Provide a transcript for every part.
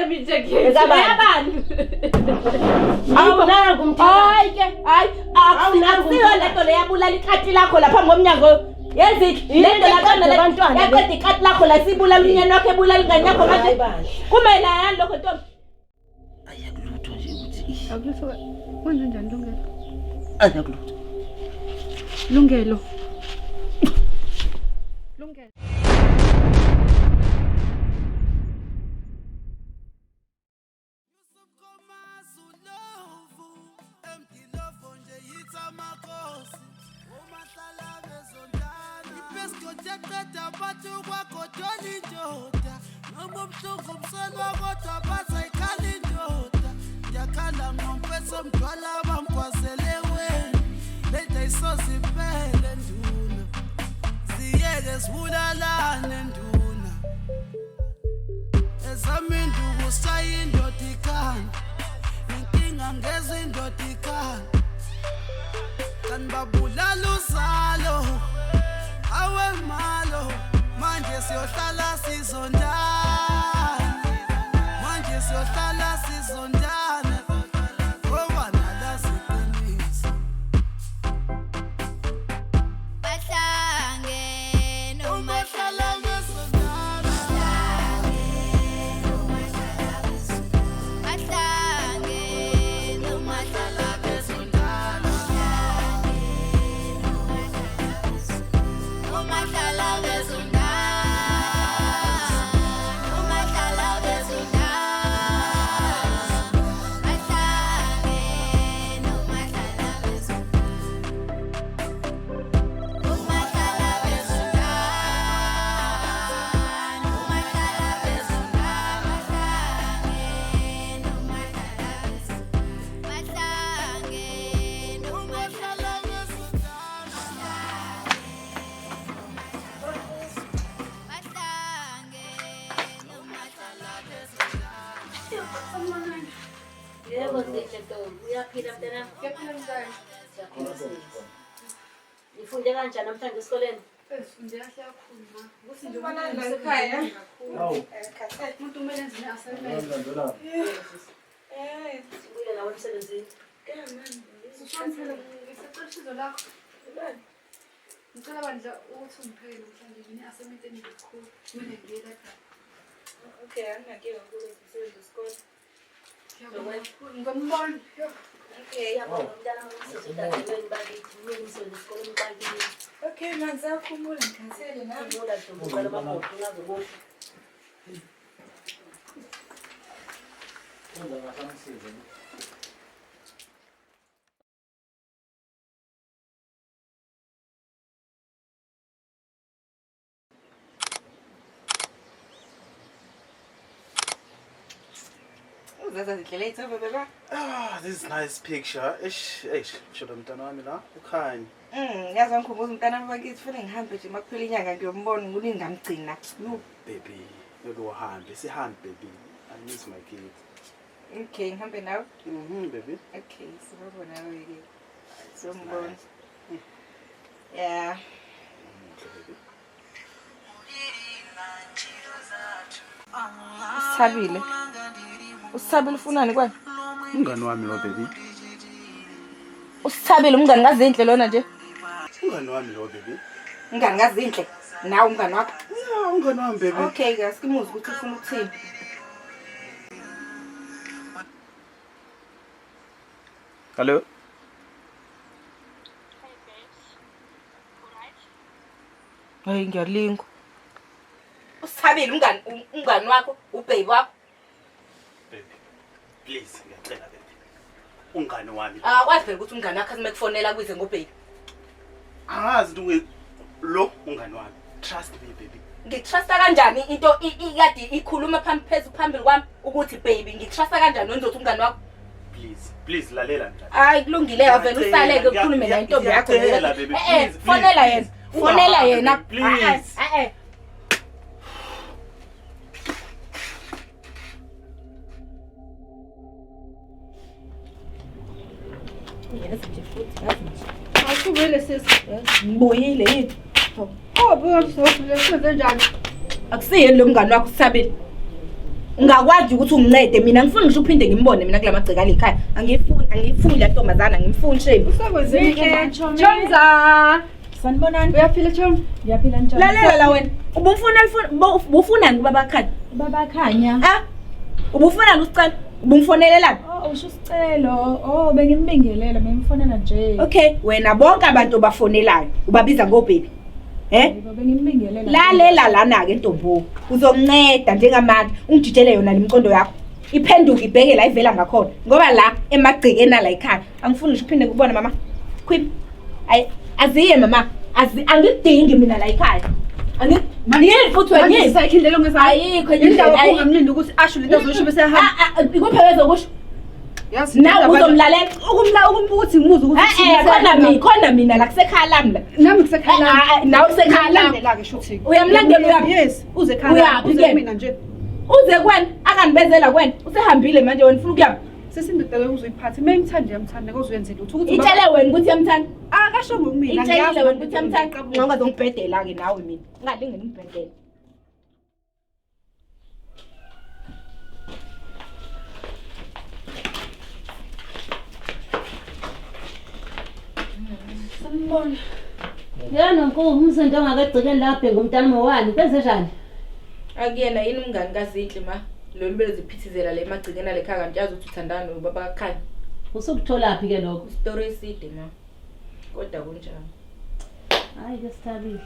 certificate yabani awunanga umthakathi hayi akusiyo lento leyabulala ikati lakho lapha ngomnyango yenzi lento laqanda labantwana yaqeda ikati lakho la sibulala unyana wakhe ebulala ingane yakho manje kumayelana lokho ntombi ayakulutho nje ukuthi akulutho kwenze njani Lungelo ayakulutho Lungelo Sibulalane nduna ezaminduku sayindodikana inkinga ngezindodikana kanibabulala uzalo awe malo manje siyohlala sizondana manje siyohlala sizondana ngoba nalaziqinisa Nifunde kanjani namhlanje esikoleni? Sifunde kahle kakhulu ma. Ukuthi nje umuntu ekhaya. Umuntu kumele enze ne-assignment. Sibuye nawe emsebenzini. Ushansela ngisacela usizo lakho. Ngicela bandla ukuthi ungiphekele mhlawumbe ngine-assignment enikhulu. Kumele ngiye lapha. Okay, anginakinga ukuthi ngisebenze isikole. Ngombona. Okay, yabona umntana wami bakithi mina ngisebenza isikole bakini. Okay, manzi akhumula ngikhathele nami. Ngibona nje uqala amabhodo ngazobona. Ah, this is a nice picture. Ish, should have done wami la. Ukhanya. Yazi ngikhumbuza umntana wabakithi fanele ngihambe nje makuphela inyanga ngiyombona ngulini ngamgcina. Baby, uhambe. Sihambe baby. I miss my kids. Okay, ngihambe nawe. Baby. Okay, sibabona nawe ke. Sombona. Yeah. Usabile. Usabile ufunani kwani? Umngani wami lo baby. Usabile umngani ngazinhle lona nje. Umngani wami lo baby. Umngani ngazinhle. Nawe umngani wakho? Yeah, umngani wami baby. Okay, guys, simuzi ukuthi ufuna ukuthini. Hello. Hey, ngiyalinga. Usabile umngani wakho, ubaby wakho. Baby. Please, ngiyacela baby. Umngani wami. Kwazi phela ukuthi umngani wakho asikufonela kuze ngobaby. Angazi ukuthi lo umngani wami. Trust me baby. Ngitrusta kanjani into ikade ikhuluma phambili kwami ukuthi baby ngitrusta kanjani wenzothi umngani wakho? Please lalela njalo. Hayi kulungile avela usaleke ukukhuluma la intombi yakho le. Fonela yena. Fonela yena. Please. Akubele sisi. Ngibuyile yini? Buka msofule senze njani? Akusiyeni lo mngani wakho Usabile. ungakwazi ukuthi ungincede mina ngifuna ngisho uphinde ngimbone mina kulamagcikane ekhaya angifuni la ntombazana ngimfuni shame Usekwenzile Chonza. sanibonani Uyaphila Chonza? Uyaphila njani? lalela la wena ubufunani kubabakhanya Babakhanya. ubufunani usicela ubungifonelelani Oh, usho isicelo. Oh, bengimbingelela, bengimfonela nje. okay wena bonke abantu bafonelayo ubabiza ngobhebi Bengimbingelela. lalela lana-ke ntombo uzomnceda njengamanje ungijitshele yona lemcondo yakho iphenduke ibheke la ivela ngakhona ngoba la emagcikeni ala ekhaya angifuni ngisho uphinde kubona mama khwip aziye mama angidingi mina la ekhaya yini futhi wena yini Sayikhindele ngezayo. ayikho Indawo ungamlindi ukuthi asho lento azosho bese ehamba. ikuphi wezokusho Yazi nawe uzomlalela ukumbuka ukuthi ngimuze ukuthi khona mina la kusekhaya lami la nami kusekhala. nawe kusekhaya lami La ke shuthi. uyamlandela uyaphi Yes, uze ekhaya. Uyaphi Uze ke? kumina nje. uze kwena akangibezela kwena usehambile manje wena ufuna ukuyaphi Sesindidele uzuyiphatha. Mengithanda yamthanda kozuyenzela ukuthi itshele wena ukuthi yamthanda akasho ngomina itshelile wena ukuthi yamthanda ungazongibhedela-ke nawe mina ungalingeni ngibhedela Yena Nkomo umsento ongakagcikeni lapha ngomntana mowani kwenze njani? akuyena yini umngani kaZinhle ma lolu beziphithizela le magcikeni ale khaya kanti yazi ukuthi uthandana nobabakhanya Usukutholaphi ke lokho? story eside ma kodwa kunjani Hayi ke sithabile.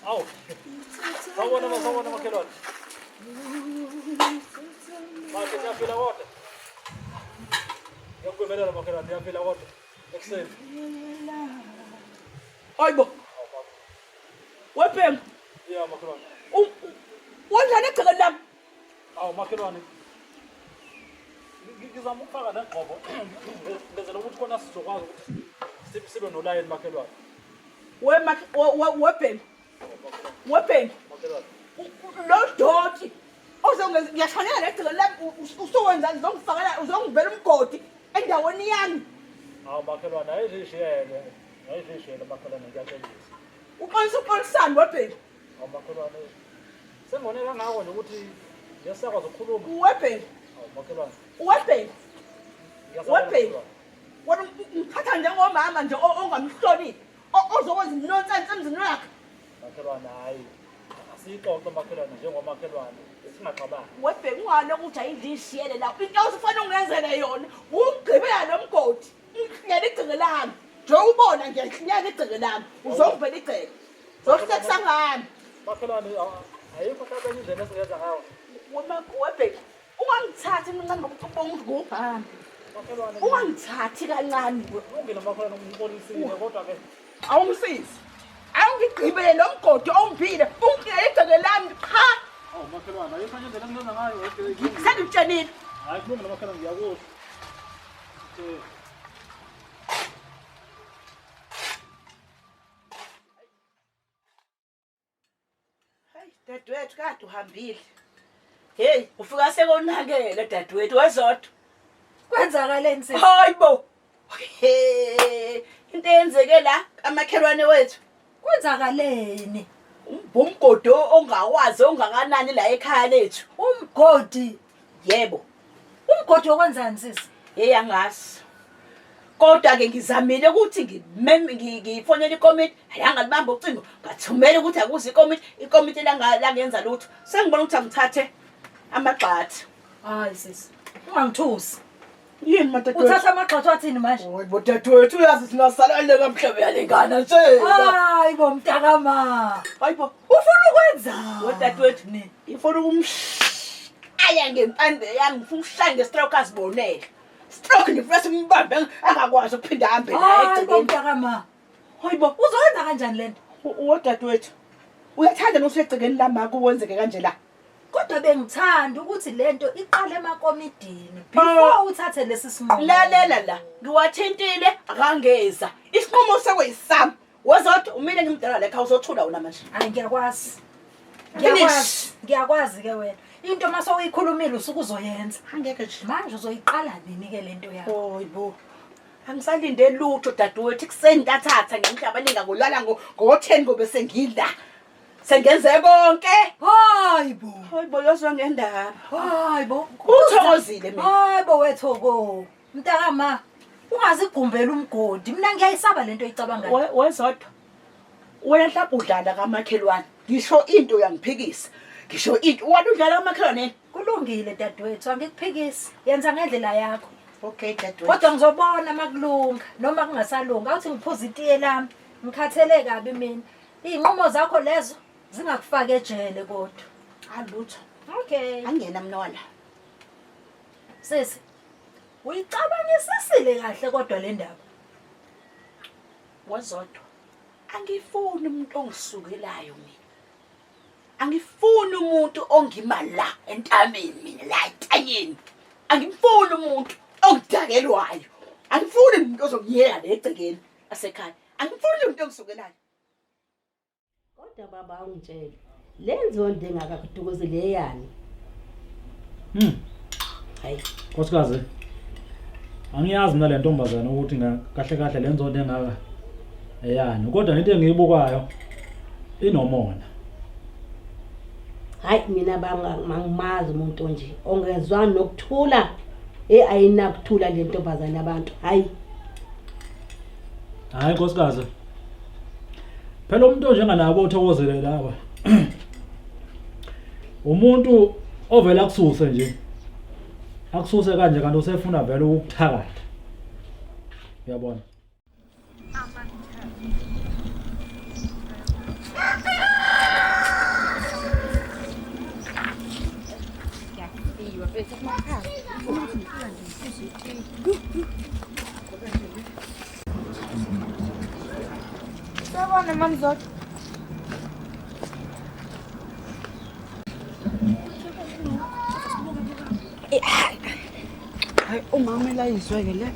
Awu. Sawubona makhelwane. Manje siyaphila kodwa. Ngiyakwemelela makhelwane, siyaphila kodwa. Ekseni. hayibo wephenga Yeah makhelwane. wanjani egcikeni lami Awu makhelwane. Ngizama ukufaka negqobo. Ngenzela ukuthi khona sizokwazi ukuthi sibe nolayini makhelwane. webhenga lo doti ngiyashonela negcikeni lami usowenzani uzongivela umgodi endaweni yami Awu makhelwane ayizishiyele. Ayizishiyele makhelwane ngiyacelisa. uqolisani webhenga Awu makhelwane. Sengone kangako nje ukuthi ngiyasakwazi ukukhuluma. webhenga Awu makhelwane. webhenga Ngiyasakwazi webhenga ukukhuluma. wena ngithatha njengomama nje ongamhloniphi ozokwenza nonsense emzini wakhe Makhelwane hayi. Asixoxe makhelwane njengomakhelwane. Singaxabani. webhenga ungane ukuthi ayindishiyele lapho into osifana ungenzele yona ungigqibela nomgodi ngiyela igceke lami nje ubona ngiyahlinyana igceke lami uzongivela igceke zokuhlekisa ngami Makhelwane ayikho kabenye indlela esingenza ngayo. webhenga ungangithathi mncane ngokuthi ubongudlubhami Makhelwane ungangithathi kancane ungile makhelwane umpolisile kodwa ke awumsizi awungigqibele lo mgodi omphile ungiyela igceke lami cha awu makhelwane ayikho enye indlela esingenza ngayo. sengikutshelile Hayi kulungile makhelwane ngiyakusho. Hayi dadewethu kade uhambile. Hey, ufika sekonakele dadewethu wezodwa. Kwenzakaleni sisi? Hayibo. Hey, into eyenzeke la kamakhelwane wethu. Kwenzakaleni? Umgodo ongawazi ongakanani la ekhaya lethu. Umgodi. Yebo. Umgodi okwenzani sisi? Hey angazi. Kodwa ke ngizamile ukuthi ngifonela ikomiti, ayangalibamba ucingo, ngathumela ukuthi akuze ikomiti langenza lutho. Sengibona ukuthi angithathe amagxathi. Hayi sisi. Ungangithusi. Yini madadewethu? Uthatha amagxathu athini manje? Hayibo dadewethu uyazi singasalale kamhlebe yalengana nje. Hayibo mntakama. Hayibo. Ufuna ukwenza? Wedadewethu ngifuna aya ngempande yami ngifuna ushaya ngestroke asibonele. Stroke ngifuna simbambe angakwazi ukuphinda ahambe la Hayibo egcekeni. mntakama. Hayibo. Uzokwenza kanjani lento? Wedadewethu. Uyathanda nosegcekeni lama kuwenzeke kanje la. Kodwa bengithanda ukuthi lento iqale emakomidini before uthathe lesi sinqumo. Lalela la, ngiwathintile akangeza. Isinqumo sekweyisami. Wazodwa umile ngimdala la ekhaya uzothula wona manje. Hayi ngiyakwazi. Finish. Ngiyakwazi ke wena. Into mase uyikhulumile usuku uzoyenza. Angeke nje. Manje uzoyiqala nini ke lento yakho? Hoyibo. Angisalinde lutho dadewethu kuseni ndathatha ngemhlaba ninga ngolala ngo10 ngobe sengidla. Sengenze konke. Hayibo. Hoyibo yozwa ngendaba. Hayibo. Uthokozile mina. Hayibo wethoko. Mntakama. Ungazigumbela umgodi. Mina ngiyayisaba lento oyicabangayo. Wezodwa. Wena mhlawumbe udlala kamakhelwane. Ngisho into yangiphikisa. Ngisho into wena udlala kamakhelwane. Kulungile dadewethu angikuphikisi. Yenza ngendlela yakho. Okay dadewethu. Kodwa ngizobona makulunga noma kungasalunga. Awuthi ngiphuza itiye lami. Ngikhathele kabi mina. Izinqumo zakho lezo zingakufaka ejele kodwa. Alutho. Okay. Angena mnona. Sisi. Uyicabangisisile kahle kodwa le ndaba. Wazodwa. Angifuni umuntu ongisukelayo mina. Angifuni umuntu ongimala entameni mina la etanyeni. Angifuni umuntu ongidakelwayo. Angifuni umuntu ozongiyela legcekeni asekhaya. Angifuni umuntu ongisukelayo. Kodwa baba ungitshela. Lenzondo engakakudukozele yani. Hayi, Nkosikazi. Angiyazi mina le ntombazana ukuthi kahle kahle lenzondo engaka eyani. Kodwa into engiyibukayo inomona. hayi mina mangimazi umuntu nje ongezwani nokuthula ayinakuthula le ntombazana abantu. Hayi. Hayi nkosikazi. Phela umuntu onjenganabo othokozele laba. Umuntu ovela kususe nje. Akususe kanje kanti usefuna vele ukukuthakatha. Uyabona? Sabona mamzodwa. Hayi umama elayizwe ke le.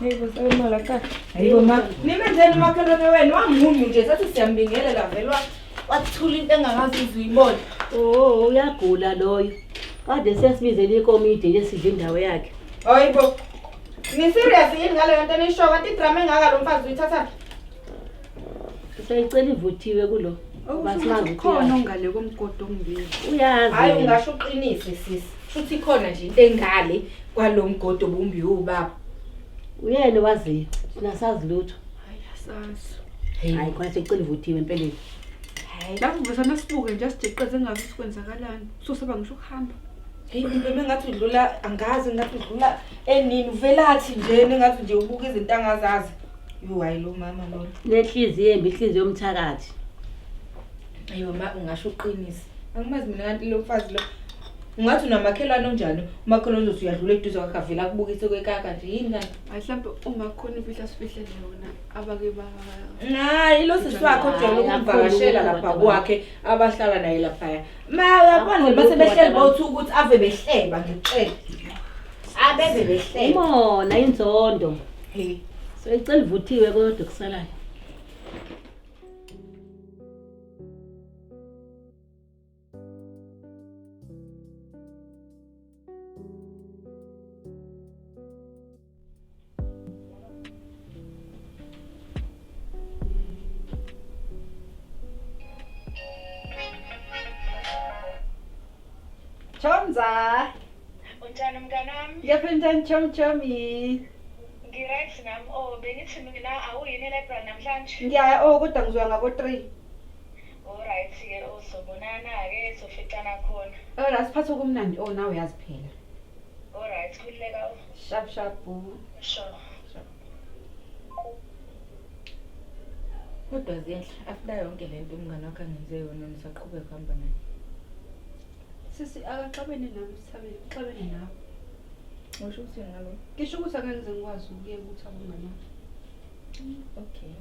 Hayibo sabemala ka. Hayibo ma. Nimenzeni makhelwane wena wangumi nje sathi siyambingelela velwa. Wathula into engakazi uzuyibona. Oh, uyagula loyo. Kade siyasibizela ikomiti lesidla indawo yakhe. Hayibo. Ni serious yini ngale nto nisho kanti idrama engaka lo mfazi uyithatha? Sayicela ivuthiwe kulo. Basimazi Khona ongale komgodo ongibili. uyazi. Hayi ungasho uqinise sisi. Futhi khona nje into engale kwalomgodo bombi ubaba. Uyena wazi. Nasazi lutho. Hayi asazi. Hayi khona sayicela ivuthiwe empeleni. Hayi. Lapho besana sibuke nje sijeqeze ngathi sikwenzakalani. Susaba ngisho ukuhamba. Hey into mengathi udlula angazi ngathi udlula enini uvelathi nje nengathi nje ubuka izinto angazazi. Hayi lo mama lo. Nenhliziyo embi, inhliziyo yomthakathi. Ayibo ma ungasho uqinise. Angimazi mina kanti lo mfazi lo. Ungathi unamakhelwane onjani? Umakhelwane uzothi uyadlula eduze kwakhe avela kubukise kwekaka nje yini kanti? Hayi mhlawumbe ungakhona ifihla sifihle yona abake ba. Hayi lo sisi wakho ojwayele ukuvakashela lapha kwakhe abahlala naye lapha. Ma uyabona base behleli bothi ukuthi ave behleba ngicela. Abeze behleba. Umona inzondo. Hey. Sayicela ivuthiwe kodwa kusalayo. Chomza. Unjani mngani wami? Ngiyaphendani chomchomi. Ngiright nami. Oh, bengithi mina awuyini library namhlanje? Ngiyaya kodwa ngizwa ngabo 3. Alright ke uzobonana ke soficana khona. Ora siphathe kumnandi nawe uyaziphela. Alright kuleka. Sharp. Sure. Kodwa Zinhle, after yonke lento umngane wakhe angenze yona nisaqhubeka kuhamba naye. Sisi akaxabene nami sithabile, uxabene nawe. Ngisho ukuthi ngalo. Ngisho ukuthi angeke ngikwazi ukuyeka ukuthi abungane nami. Okay.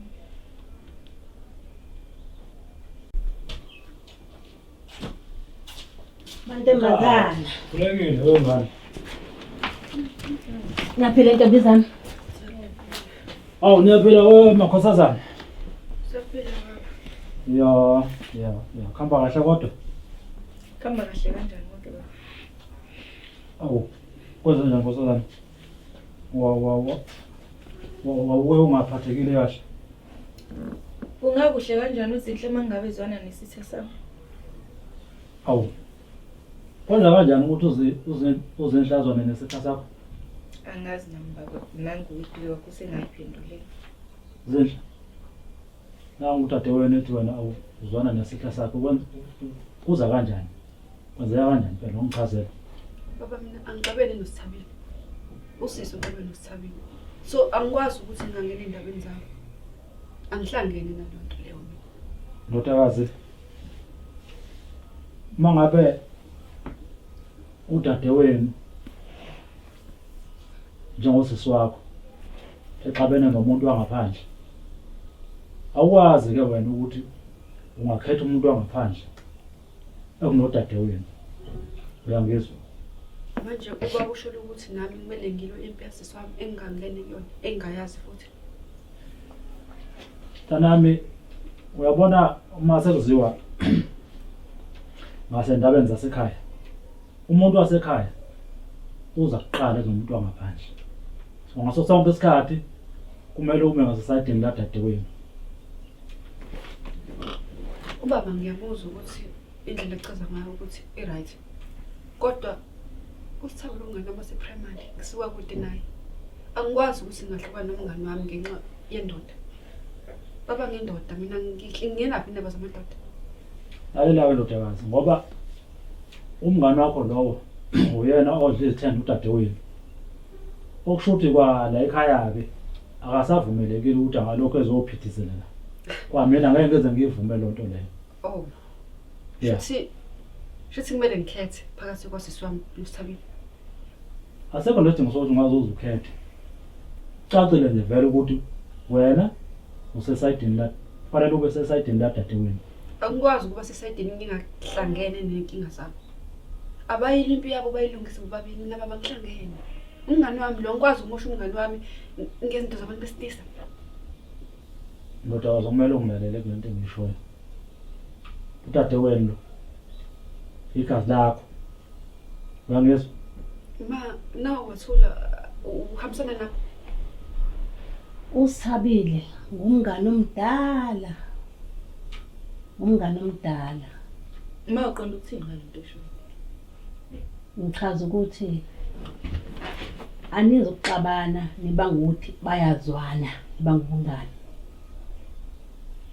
Mantombazana. Kulekile wengane. Ngiyaphila ntombi zami. Awu niyaphila wemakhosazana. Siyaphila Ya, khamba kahle kodwa. Khamba kahle kanjani konke baba? Awu, kwenze njani nkosazana? Ungaphathekile kahle. Kungakuhle kanjani uZinhle mangabe ezwana nesithe sami? Awu. Kwenza kanjani ukuthi uzenhlazwane nesitha sakho? Angazi nami baba, nangu impilo yakho sengayiphendulela. Zinhle. Nangu utade wena ethi wena awuzwana nesitha sakho. Kuza kanjani? Kwenzeka kanjani phela ungichazela? Baba mina angixabene noSithabile. Usisi uxabene noSithabile. So angikwazi ukuthi ngingangena endabeni zabo. Angihlangene nalonto leyo mina. Ndodakazi. Mangabe udade wenu njengosisi wakho exabene nomuntu wangaphandle. Awukwazi ke wena ukuthi ungakhetha umuntu wangaphandle ekunodade wenu. Uyangizwa? Manje uba kusho ukuthi nami kumele ngilo impi yasisi wami engingangene kuyona, engayazi futhi. Tanami uyabona uma sekuziwa ngasendabeni zasekhaya. Umuntu wasekhaya uza kuqala nomuntu wangaphandle. So ngaso sonke isikhathi kumele ume ngasesayidini ladade wenu. Ubaba ngiyamuzwa ukuthi indlela echaza ngayo ukuthi i-right. Kodwa uSithabile ungane wase primary ngisiwa kude naye. Angikwazi ukuthi ngahlukana nomngane wami ngenxa yendoda. Baba ngendoda mina ngingenaphi indaba zamadoda. Lalela-ke ndodakazi ngoba umngane wakho lowo uyena odla izithende udade wenu. Okusho ukuthi kwala ekhaya-ke akasavumelekile ukuthi angalokho ezophithizelela. Kwamina ngeke ngize ngivume lonto leyo. Oh. Yeah. Shithi kumele ngikhethe phakathi kwasisi wami noSithabile. Asekho lesidingo sokuthi ungazoze ukhethe. Cacile nje vele ukuthi wena usesayidini la kufanele ube sesayidini ladade wenu. Angikwazi ukuba sesayidini ngingahlangene nenkinga zabo. Abayile impi yabo bayilungise bobabili mina baba ngihlangene. Umngane wami lo ngikwazi ukusho umngane wami ngezinto zabantu besilisa. Ndodakazi kumele ungilalele kulento engishoyo. Udade wenu lo igazi lakho. Uyangizwa? Ma nawo wathula uhambisana nakho. USithabile ngumngane omdala. Umngane omdala. Uma uqonda ukuthini ngalento esho? Ngichaza ukuthi anizokuxabana nibanga ukuthi bayazwana ibanga ubungane.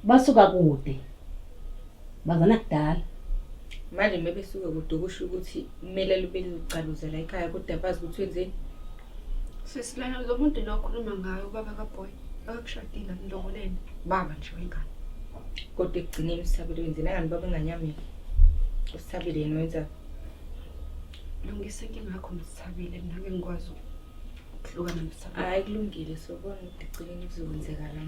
Basuka kude. Bazana kudala. Manje mebesuka kude kusho ukuthi kumele libe licaluzela ekhaya kodwa bazi ukuthi wenzeni. Sesilana lo muntu lo okhuluma ngayo ubaba kaBoy akakushadile ndoboleni baba nje wengane. Kodwa ekugcineni uSithabile wenzeni ngani baba enganyamile. uSithabile yena wenza lungise inkinga yakho noSithabile mina ngeke ngikwazi ukuhlukana noSithabile. Hayi kulungile sobona ukuthi egcineni kuzokwenzekala.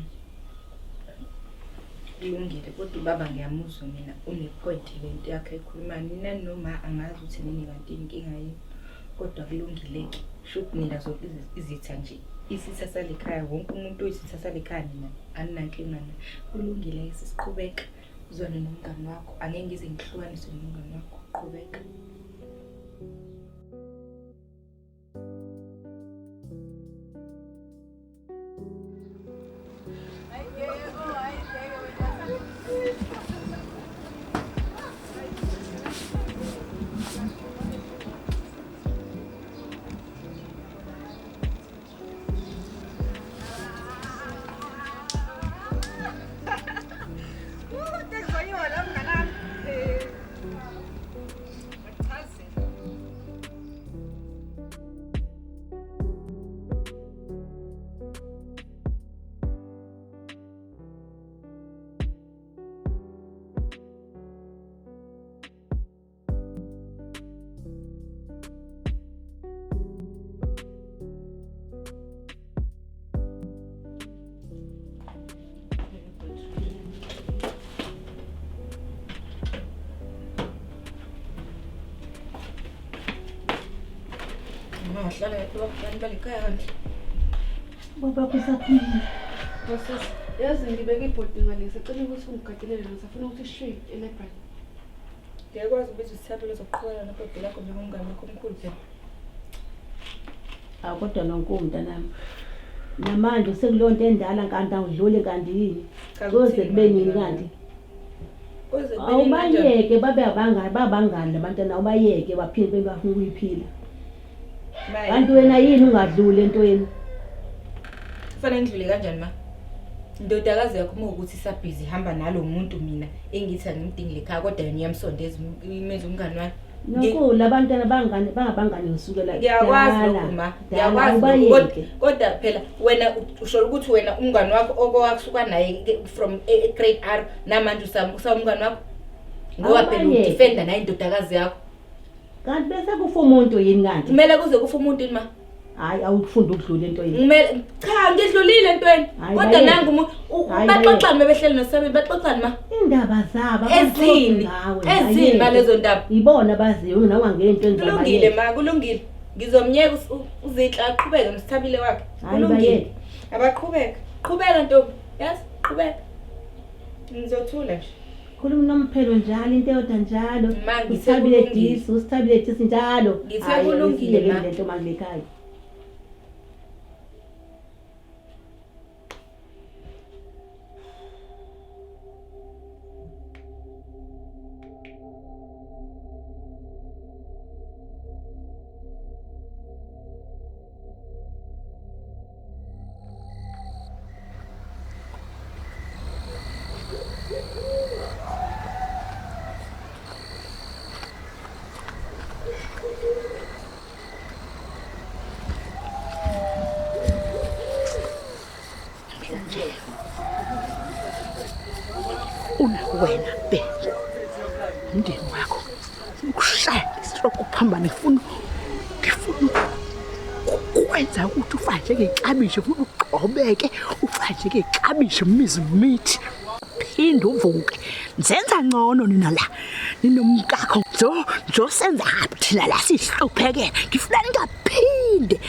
Kulungile kodwa ubaba ngiyamuzwa mina unepoint lento yakhe ekhuluma nina noma angazi ukuthi nini kanti inkinga yini kodwa kulungileke shothi nina zonke izitha nje isitha salekhaya wonke umuntu oyisitha salekhaya nina aninankinga na kulungile sisiqhubeka uzona nomngane wakho angeke ngize ngihlukanise nomngane wakho qhubeka. Ungahlala abantu balikhaya kanti. Baba kusaphila. Bosisi, yazi ngibeke ibhodi ngale sicela ukuthi ungigadelele lo safuna ukuthi straight e-library. Ngiyakwazi ukuthi sithaphele zokuqhubeka nobhebhe lakho njengomngane wakho omkhulu phela. Kodwa nonke mntanami. Namanje sekulonto endala kanti awudlule kanti yini? Kuze kube nini kanti? Awubayeke babe babangani labantwana awubayeke baphinde bafuna ukuyiphila. Kanti wena yini ungadluli entweni? Kufanele ngidlule kanjani ma? Indodakazi yakho uma ukuthi isabhizi ihamba nalo muntu mina engithi angimdingile ekhaya kodwa yena iyamsondeza imenza umngane wakhe. Nokho labantwana bangabangani ngisukela ngiyakwazi lokuma ngiyakwazi kodwa phela wena usho ukuthi wena umngane wakho okwaksuka naye from grade R namanje usamngane wakho ngoba phela udefender naye indodakazi yakho kanti bese kufa umuntu yini kanti kumele kuze kufa umuntu yini ma hayi awufunda ukudlula into yini kumele cha ngidlulile entweni kodwa nangu umuntu baxoxana bebehleli noSabi baxoxana ma indaba zabo ezini balezo ndaba ibona baziyo nawe ngento enzayo kulungile ma kulungile ngizomnyeka uzitla aqhubeke msithabile wakhe kulungile abaqhubeka qhubeka ntombi yazi qhubeka ngizothula nje khuluma nomphelo njalo into eyodwa njalo usithabile disi njalo ngithe kulungile ma lento mangilekhaya wena be umndeni wakho ukushaya istroke uphambane ngifuna ukwenza ukuthi ufanje ngexabisho ufuna ugqobeke ufanje ngexabisho mithi phinde uvuke nzenza ngcono nina la ninomkakho senza thina la sihlupheke ngifuna ngingaphinde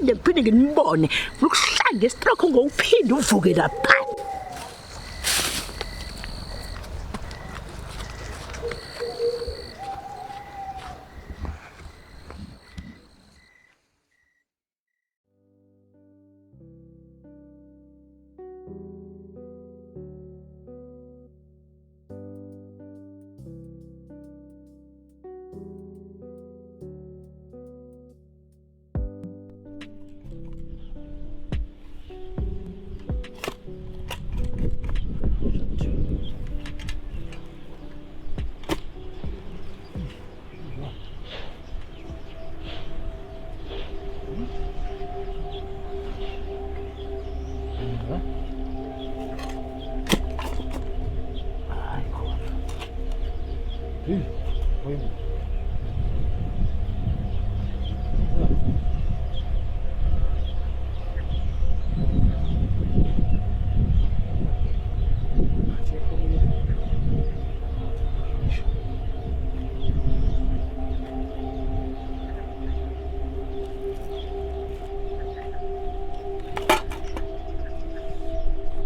ngiphinde nginibone ukushaya ngestroke ngokuphinde uvuke lapha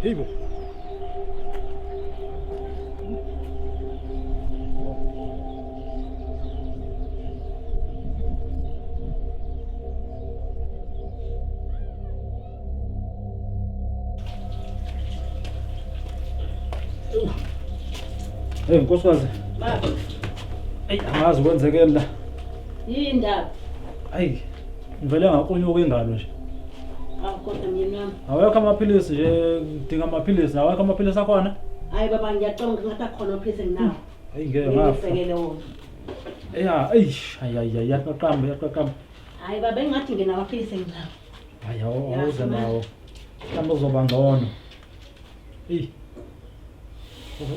Hibo. Hey nkosikazi. Baba. Ey angazi kwenzekela la. Yini ndaba? Ayi. Ngivele ngakunyuka ingalo nje. Kodwa myeni wami. Awekho amaphilisi nje ngidinga amaphilisi awekho amaphilisi akhona? Hayi baba ngiyacanga ngathi akhona amaphilisi nginawo. Hayi ngeke ngafa. Ngifekele wona. Ayi yaqaqamba. Hayi baba engathi nginawo amaphilisi nginawo. Hayi awuze nawo. Mhlawumbe uzoba ngcono.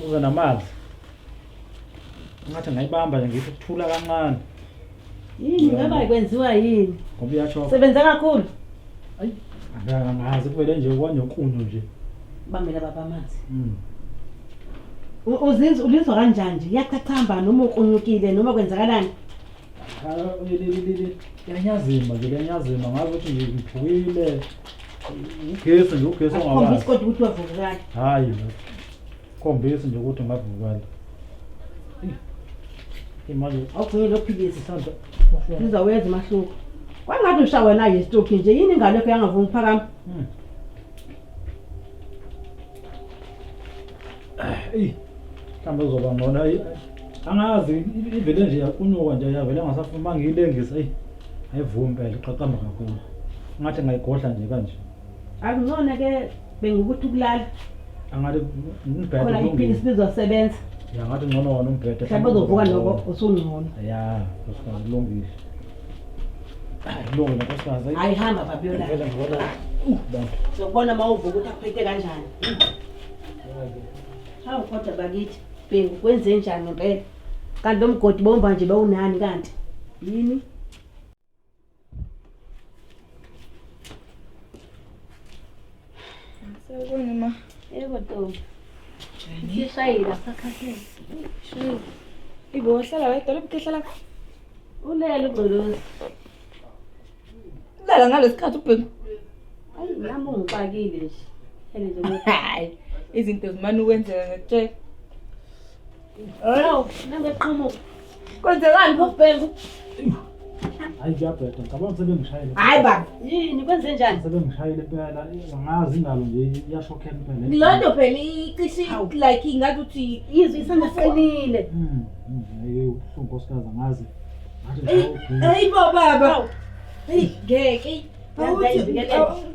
Uze namanzi. Ngathi ngayibamba nje ngithi ukuthula kancane. Yini ngaba kwenziwa yini? Ngoba uyatsho. Sebenza kakhulu. Ayi angazi kuvele nje kwanyokunyo nje. Bambela baba amanzi. Ulizwa kanjani nje? Iyaqaqamba noma uqunyukile noma kwenzakalani? Yanyazima nje lenyazima ngabe ukuthi ngiphukile. Ugesi nje ugesi Khombisa ongabazi. kodwa ukuthi wavukala. Hayi. Khombisa nje ukuthi ngavukala. Imali Awugcine lophilisi sonto. Sizawenza mahluko. Kwangathi ushawe naye isitoki nje yini ingane yakho yangavuma ukuphakama? Mhlawumbe uzoba ngona angazi ivele nje yakunyuka nje yavele ngasafuna mangiyilengisa ayivumi impela iqaqamba kakhulu ngathi ngayigodla nje kanje Akungona ke bengukuthi ukulala. angathi umbhedo Khona iphilisi lizosebenza. ya ngathi ngcono wona umbhedo Mhlawumbe uzovuka lokho usungcono. ya kusifana kulungile kulungile nkosikazi Hayi hamba babiyolala. vele ngibona bantu Sokubona mawuvuka ukuthi akuphethe kanjani. Hawu kodwa bakithi Bhengu kwenze njani ngempela? Kanti lo mgodi bomba nje bawunani kanti? Yini? Sawubona ma. Yebo Ntombi. Sishayila sakhathele. Shayila. Ibo wahlala wedwa lobukehlala. Ulele ugcolozi. Lala ngalesikhathi ubheki. Hayi nami ungipakile nje. Hele nje Hayi, izinto zimana ukwenzeka ngekutshela. Hawu, nangeqhamuka. Kwenzekani pho Bhengu? hayi kuyabheda ngicabanga sebengishayile Hayi baba, yini kwenze njani? sebengishayile impela angazi ingalo nje iyashokhela impela Londo phela iqishi like ingathi uthi izwi isangafanile. hayi ubuhlungu nkosikazi angazi Hey baba. Hey ngeke.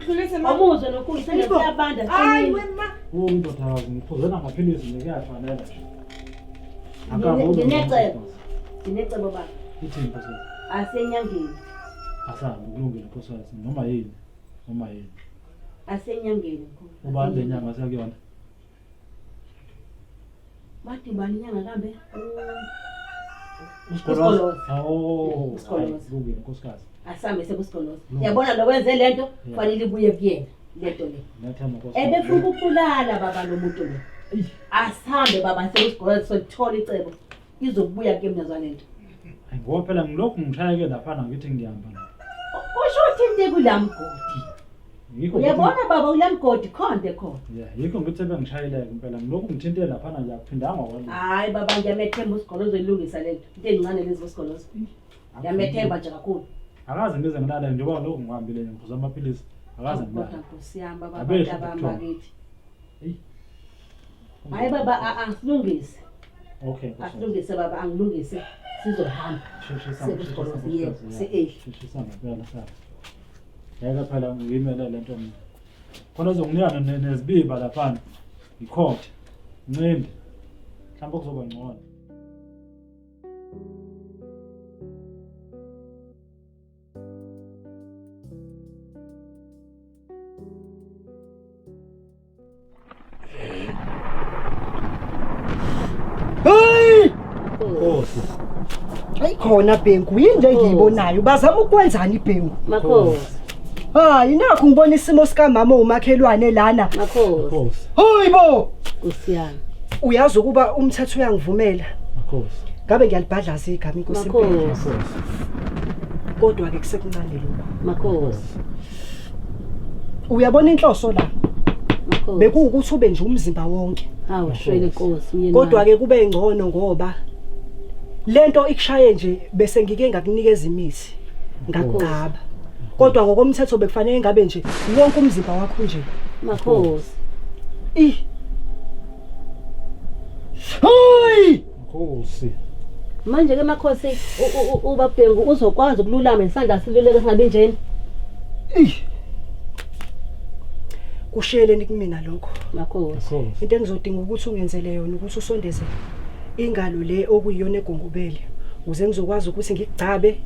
Khulisa ma. Awuzwe nokhulu sengiyabanda. Hayi wema. Ndodakazi ngiphuzela amaphilisi nje kuyafanela Nginecebo. Nginecebo baba. ithini nkosikazi Asenyangeni. asabi kulungile nkosikazi noma yini Asenyangeni mkhulu. ubani le nyanga sekuyona Bathi bani inyanga kambe? Usikolozi. Usikolozi. Kulungile nkosikazi Asambe sekusikolozi. Yabona lokwenze lento kufanele ibuye kuyena lento le. Nathemba nkosikazi Ebefuna ukubulala baba lo muntu lo. Asambe baba sekusikolozi sokuthola icebo. Izokubuya ke mnazana lento. ngoba phela ngilokhu ngishayeke laphana ngithi ngiyahamba Kusho uthinte kulamgodi. yikho Uyabona baba kulamgodi khonde khona. yikho ngithi bengishayeleke impela ngilokhu ngithinte laphana nje akuphindanga wona Hayi baba ngiyamethemba usikolozi oyilungisa lento. Into encane lezi usikolozi. Ngiyamethemba nje kakhulu. akaze ngize nginale njengoba lokhu ngihambile ngiphuza amaphilisi akaze ngilale Kodwa kusiyamba baba Abesho abamba kuthiwa. kithi. Hayi baba asilungise. okay Asilungise baba angilungise sizohamba. Sekusikolozi yebo se8. ngempela sathi yeke phela ngiyimele lento mina khona uzonginika nezibiba laphana ikhothe ncindi mhlawumbe kuzoba ngcono Hey! Nkosi Ayikhona Bhengu yini nje engiyibonayo bazama ukwenzani iBhengu? Makhosi. Hayi nakho ngibona isimo sika mama umakhelwane lana. Makhosi. Hoyibo! Kusiyana. Uyazi ukuba umthetho uyangivumela. Makhosi. Ngabe ngiyalibhadlaza igama inkosi impela. Makhosi. Kodwa ke kusekuncane lokho. Makhosi. Uyabona inhloso la? Makhosi. Bekuwukuthi ube nje umzimba wonke. Hawu shwele Nkosi mina. Kodwa ke kube ngcono ngoba lento ikushaye nje bese ngike ngakunikeza imithi ngakugaba. Kodwa ngokomthetho bekufanele ngabe nje wonke umzimba wakho nje. Makhosi. Hoyi! Nkosi. Manje ke Makhosi ubaBhengu uzokwazi ukululama isandla siluleke singabe njeni. Kushiyeleni kumina lokho. Makhosi. Into engizodinga ukuthi ungenzele yona ukuthi usondeze ingalo le okuyiyona egongobele uze ngizokwazi ukuthi ngigcabe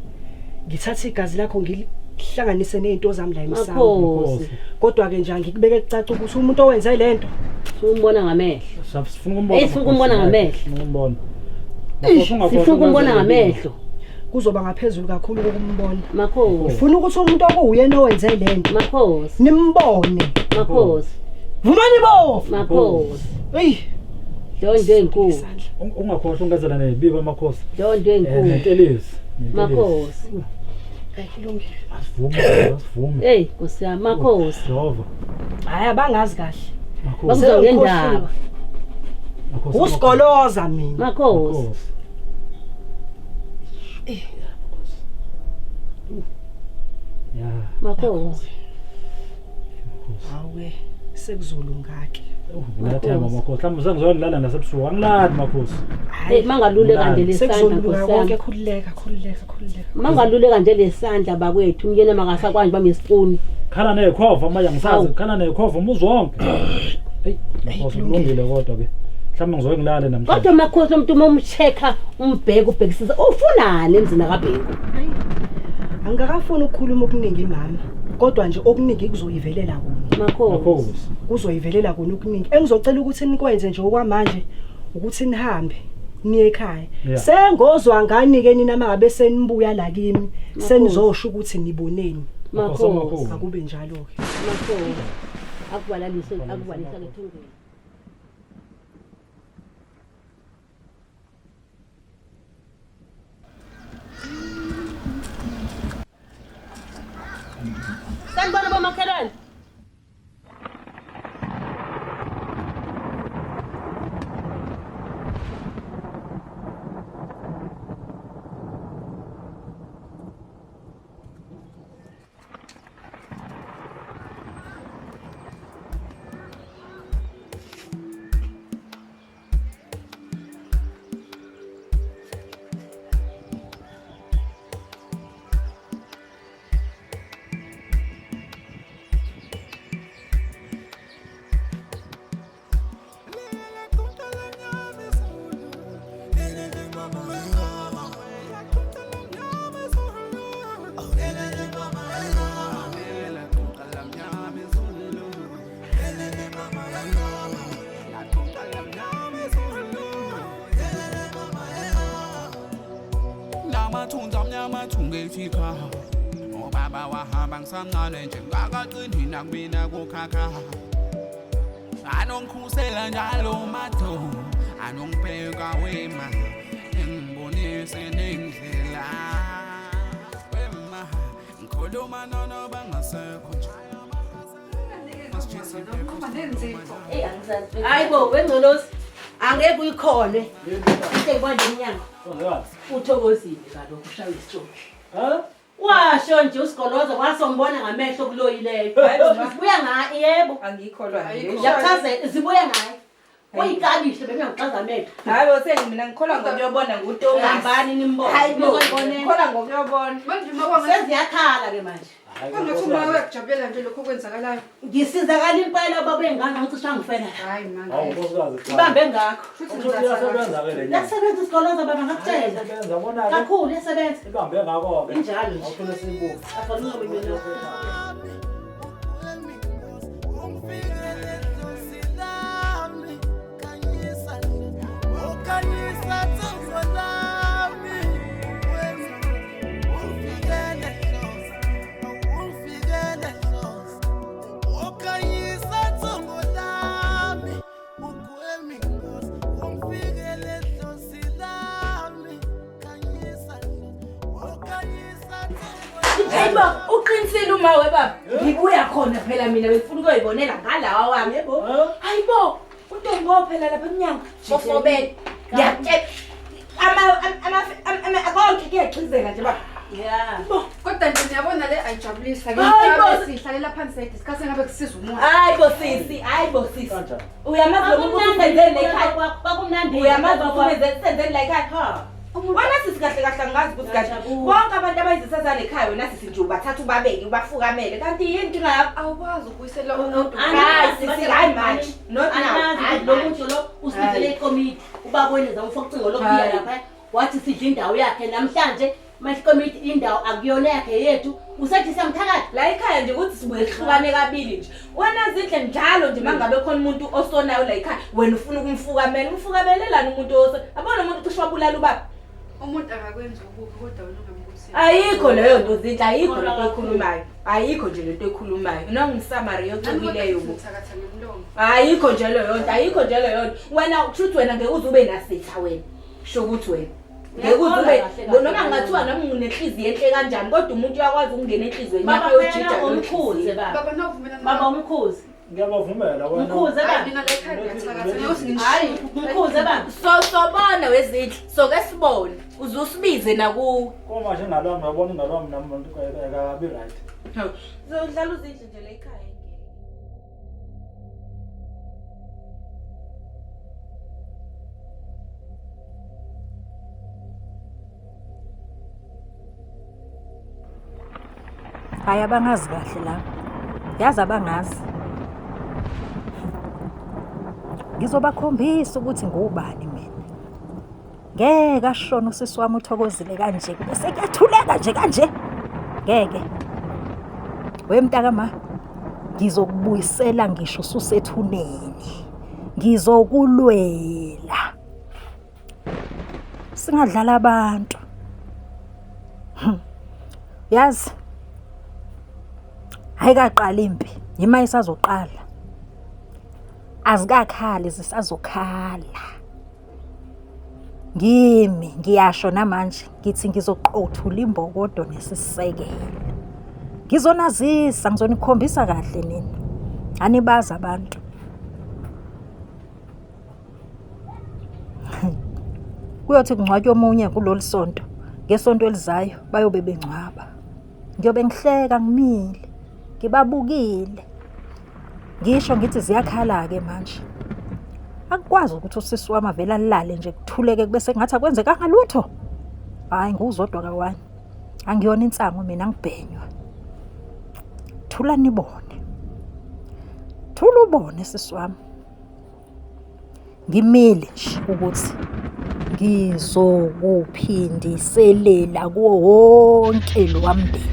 ngithathe igazi lakho ngilihlanganise nezinto zami la emsamo. Kodwa ke nje ngikubeke kucaca ukuthi umuntu owenze lento umbona ngamehlo. Sifuna ukumbona. Sifuna ukumbona ngamehlo. Ukumbona. Sifuna ukumbona ngamehlo. Kuzoba ngaphezulu kakhulu ukumbona. Makhosi. Ufuna ukuthi umuntu okuyena owenze lento. Makhosi. Nimbone. Makhosi. Vumani bo. Makhosi. Hey. Ndondo enkulu. Ungakhohlwa ungenzela nebiba Makhosi. Ndondo enkulu. Intelisi. Makhosi. Ilungile. Asivume. Hey, kusiyama makhosi. Jehova. Hayi abangazi kahle. Bakuza ngendaba. Usigoloza mina. Makhosi. Ya. Makhosi. Hawe sekuzulu ngake. Nginathemba makhosi. Mhlawumbe sengizolala nasebusuku. Angilali makhosi. Hey mangaluleka nje lesandla konke nkosiyami. khululeka. Mangaluleka nje lesandla bakwethu umyena makasakwazi bami isipuni. Khala nekhova manje ngisazi khala nekhova umuzonke. Hey, makhosi kulungile kodwa ke. Mhlawumbe ngizoke ngilale namhlanje. Kodwa makhosi umuntu uma umchecka umbheke ubhekisisa ufunani emzini kaBhengu. Angakafuni ukukhuluma okuningi mama. Kodwa nje okuningi kuzoyivelela kona. Makhosi. Kuzoyivelela kona okuningi. Engizocela ukuthi nikwenze nje okwamanje ukuthi nihambe niye ekhaya. Sengozwa ngani ke nina mangabe senibuya la kimi senizosho ukuthi niboneni. Makhosi. Akube njalo ke. Makhosi. Akubalalise ngethungeni. Sanibona bomakhelwane. Thungelifika obaba wahamba ngisamncane nje ngakaqini nakumina kukhakha anongikhusela njalo matho anongibheka wema engibonise nendlela wema ngikhuluma nono bangasekho nje Hayibo wengcolosi angeke uyikhone into ebonde inyanga uthokozile kalokho ushaya isitsholi washo nje usigoloza kwasombona ngamehlo kuloyileyo zibuya ngayi yebo angikholwa yachaze zibuya ngayi uyikabishe bengiyaxaza amehlo hayi bose mina ngikholwa ngokuyobona nguTonga hambani nimbona hayibo ngikholwa ngokuyobona manje uma seziyakhala ke manje Angathi uma wekujabulela nje lokho kwenzakalayo. Ngisizakala impela baba engane ngicisha ngifela. Hayi manga. Hawu nkosikazi. Ibambe ngakho. Futhi uyasebenza ke le nyanga. Yasebenza isikoloza baba ngakutshela. Yasebenza bona ke. Kakhulu yasebenza. Ibambe ngakho ke. Injalo nje. Awufuna sibuka. Afanele ube mina. Hayibo uqinisile uma webaba ngibuya khona phela mina bengifuna ukuyibonela ngalawa wami yebo hayibo uNtombo phela lapha eminyango bofobele ngiyatshela ama konke kuyaqhizeka nje baba Kodwa nje ngiyabona le ayijabulisa ke ngabe sihlalela phansi side isikhathi ngabe kusiza umuntu hayibo sisi uyamazi lo muntu usenzele la ekhaya kwakumnandi uyamazi usenzele la ekhaya wena sisi kahle kahle ngazi ukuthi kahle bonke abantu abayizisa ekhaya wena sisi nje ubathatha ubabeke ubafukamele kanti yini inkinga yakho awukwazi ukuyisela umuntu hayi sisi hayi manje not now lo muntu lo usibizele ikomiti ubaboneza umfo ucingo lokuya lapha wathi sidla indawo yakhe namhlanje manje ikomiti indawo akuyona yakhe yethu usathi siyamthakatha la ekhaya nje ukuthi sibuye sihlukane kabili nje wena zindle njalo nje mangabe khona umuntu osonayo la ekhaya wena ufuna umfukamelelana umuntu abona umuntu cishe wabulala ubaba umuntu akakwenza ukubi kodwa wena ungambusi ayikho leyo nto zindle ayikho lento ekhulumayo ayikho nje lento ekhulumayo nongisamari yokucikileyo uthakatha ngemlomo ayikho nje leyo nto wena truth wena ngeke uze ube nasitha wena sho ukuthi wena noma ngathiwa nami nginenhliziyo enhle kanjani kodwa umuntu uyakwazi ukungena enhliziyweni yakhe uyojija umkhuze Baba novumelana. baba umkhuze ngiyabavumela wena mkhuze baba Mina la ekhaya ngiyathakathela ukuthi hayi mkhuze baba sobona wezidla soke sibone uzusibize nakuwe koma nje ngalwami ngiyabona ngalwami nami akabi right uzodlala uzidle nje la ekhaya Hayi abangazi kahle la. Yazi abangazi. Ngizobakhombisa ukuthi ngubani mina. Ngeke ashona usisi wami uthokozile kanje bese kuyathuleka nje kanje. Ngeke. Wemntaka ma. Ngizokubuyisela ngisho usethuneni. Ngizokulwela. Singadlala abantu. Yazi ayikaqala impi yima isazoqala azikakhali zisazokhala ngiyasho namanje ngithi ngizoqothula imbokodo nesisekelo ngizonazisa ngizonikhombisa kahle nina anibaza abantu kuyothi kungcwatywa omunye kulolu sonto ngesonto elizayo bayobe bengcwaba ngiyobe ngihleka ngimile ngibabukile ngisho ngithi ziyakhala ke manje akukwazi ukuthi usisi wami avela lale nje kuthuleke bese ngathi akwenzeka ngalutho hayi nguzodwa kawani angiyona insango mina ngibhenywa thula nibone thula ubone sisi wami ngimile nje ukuthi ngizokuphindiselela kuwo wonke lo wamndeni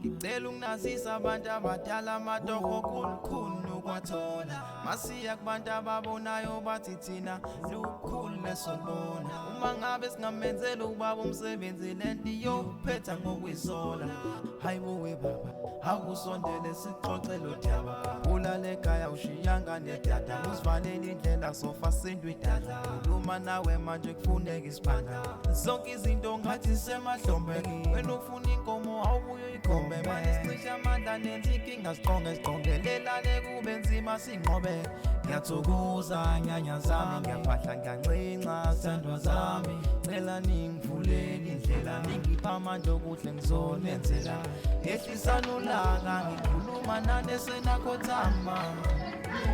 Ngicela ukunazisa abantu abadala amatoho khulukhulu kwathola masiya kubantu ababonayo bathi thina lukhulu lesonbona uma ngabe singamenzela ubaba umsebenzi lento yophetha ngokwisola hayibo we baba akusondele sixoxe lo daba ulale ekhaya ushiyanga nedada usivalele indlela sofa sendwe dada uma nawe manje kufuneka isibanga zonke izinto ngathi semadlombeni wena ufuna inkomo awubuye ikhombe manje sicisha amandla nenza inkinga siqongelelane kube nzima sinqobe ngiyathokoza nyanya zami ngiyaphahla ngiyancinca sithandwa zami cela ningivulele indlela ningipha amandla okuhle ngizonenzela ngehlisana ulaka ngikhuluma nani esenakhothama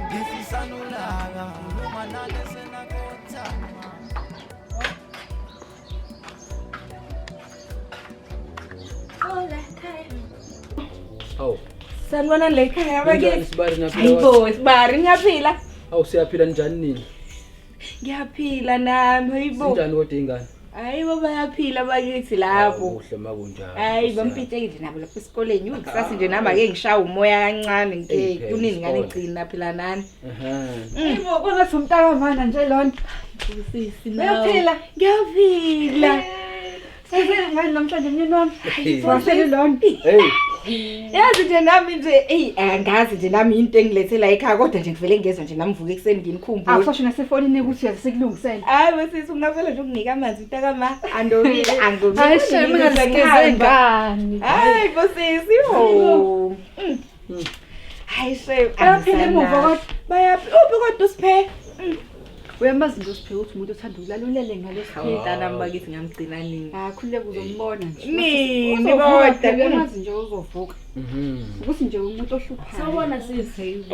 ngehlisana ulaka ngikhuluma nani esenakhothama Hawu. Sanibona la ekhaya Njani Sibari ngiyaphila? Hayibo Sibari ngiyaphila. Hawu siyaphila njani nini? Ngiyaphila nami hayibo. Sinjani kodwa ingane? Hayibo bayaphila bakithi lapho. Kuhle makunjani. Hayi bampitshekile nabo lapha esikoleni ngisathi nje nami ake ngishaya umoya kancane ngike kunini ngane ngicina phela nani. Hayibo kona somntaka mana nje lona. Sisi Uyaphila? Ngiyaphila. Sizele ngani namhlanje mnyeni wami? Wasele lona. Hey. Yazi nje nami nje angazi nje nami into engilethela ekhaya kodwa nje ngivele ngezwe nje namivuka ekseni nginikhumbula. Awusasho nasefonini ukuthi uyasekulungisela. Hayi wesisi ungavela nje unginika amanzi utakama andobile angobile. Hayi shame ngizigeze ngani. Hayi bosisi ho. Hayi shame bayaphila emuva kodwa bayaphila kodwa usiphe. Uyamazi nje uSiphiwe ukuthi umuntu othanda ukulalulele ngalesiphila. Mntana bakithi ngamgcina nini? Khuleka uzombona nje. Nini Uzovuka, kodwa uyamazi nje uzovuka. Ukuthi nje umuntu ohluphayo. Sawubona sisi.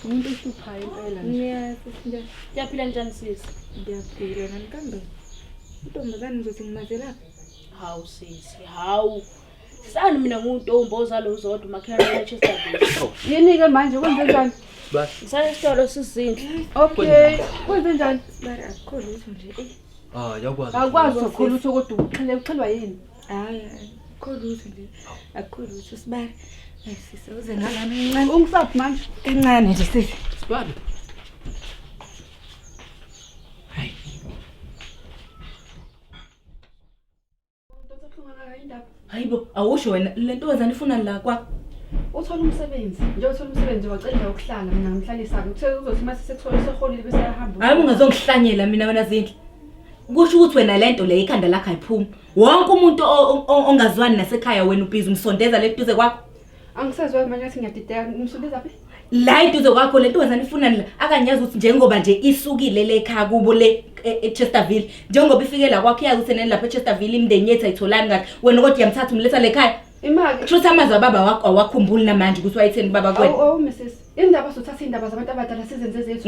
Umuntu ohluphayo impela nje. Yes, siyaphila njani sisi? Ngiyaphila nani kambe? Intombazane ngizothi ngimazela. Hawu sisi, hawu. Sani mina nguNtombi ozalo uzodwa umakhelwane eChesterfield. Yini-ke manje kwenze njani? Ngisale isitolo sizindle. Okay, kwenze njani? Mara akukho lutho nje. Yakwazi. Akwazi ukukho lutho kodwa uxhelwa yini? Hayi, akukho lutho nje. Akukho lutho Sibari. Sisi uze ngalana encane. Ungisaphi manje? Encane nje sisi. Sibari. Hayibo, awusho wena lento wenzani ifuna la kwakho? Uthola umsebenzi. Nje uthola umsebenzi wacela ukuhlala mina ngimhlalisaka. Uthe uzothi mase sekuthola seholile bese yahamba. Hayi ungazongihlanyela mina wena Zindle. Kusho ukuthi wena lento le ikhanda lakho ayiphumi. Wonke umuntu ongazwani nasekhaya wena ubhizi umsondeza le duze kwakho. Angisezwe manje athi ngiyadideka ngimsondeza phi? La iduze kwakho lento wenzani ifuna la akanyazi ukuthi njengoba nje isukile le ekhaya kubo le eChesterfield njengoba ifike la kwakho iyazi ukuthi neni lapha eChesterfield imndeni yethu ayitholani kahle wena kodwa yamthatha umletha le ekhaya. Imali. Truth amazi baba wakho awakhumbuli namanje ukuthi wayitheni baba kwena. Mrs. Indaba sothatha indaba zabantu abadala sizenze zethu.